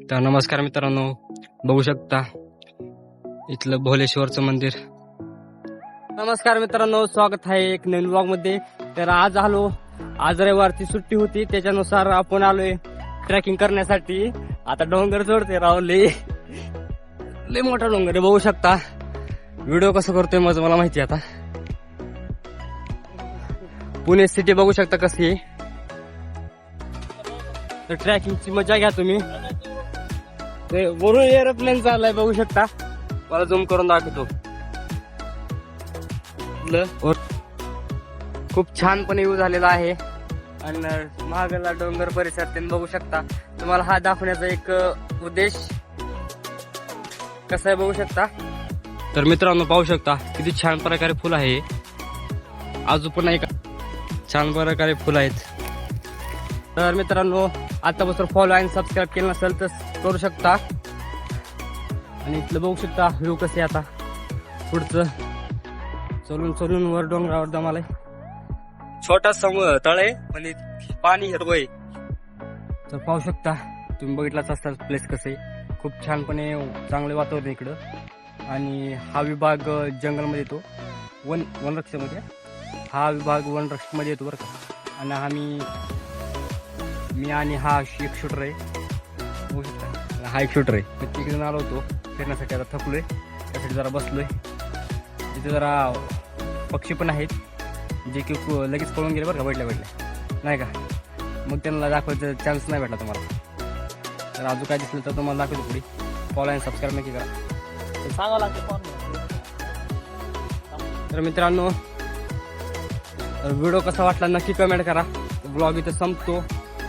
तर नमस्कार मित्रांनो, बघू शकता इथलं भोलेश्वरचं मंदिर. नमस्कार मित्रांनो, स्वागत आहे एक नवीन ब्लॉग मध्ये. तर आज रविवारची सुट्टी होती, त्याच्यानुसार आपण आलोय ट्रेकिंग करण्यासाठी. आता डोंगर चढते राव, लय मोठा डोंगर आहे. बघू शकता व्हिडिओ कसं करतोय माझं मला माहिती. आता पुणे सिटी बघू शकता कशी आहे. तर ट्रॅकिंगची मजा घ्या तुम्ही. वरून एरोप्लेन चाललाय बघू शकता. मला झूम करून दाखवतो. खूप छानपणे व्ह्यू झालेला आहे आणि महागला डोंगर परिसर तुम्ही बघू शकता. तुम्हाला हा दाखवण्याचा एक उद्देश कसा आहे बघू शकता. तर मित्रांनो पाहू शकता किती छान प्रकारे फुल आहे. अजून पण एक छान प्रकारे फुल आहेत. तर मित्रांनो आतापासून फॉलो आणि सबस्क्राईब केलं नसेल तर करू शकता. आणि इथलं बघू शकता व्ह्यू कसे आता पुढचं चलून वर डोंगरावर दमालाय. छोटा तळ आहे पण पाणी हिरवय. तर पाहू शकता तुम्ही बघितलाच असाल प्लेस कसे. खूप छानपणे चांगले वातावरण इकडं. आणि हा विभाग जंगलमध्ये येतो, वनरक्षमध्ये. हा विभाग वनरक्षमध्ये येतो बरं का. आणि मी आणि हा एक शूटर आहे बघू शकता. हा एक शूटर आहे. तिकडे आलो होतो फिरण्यासाठी. आता थकलोय त्यासाठी जरा बसलोय. तिथे जरा पक्षी पण आहेत जे की लगेच पळून गेले बरं का, भेटल्या नाही का. मग त्यांना दाखवायचा चान्स नाही भेटला तुम्हाला. तर अजून काय दिसलं तर तुम्हाला दाखवतो पुढे. फॉलो आणि सबस्क्राईब नक्की करा. सांगावं लागतं. तर मित्रांनो व्हिडिओ कसा वाटला नक्की कमेंट करा. ब्लॉग इथं संपतो.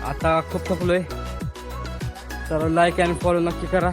आता खूप थकलोय तर लाईक आणि फॉलो नक्की करा.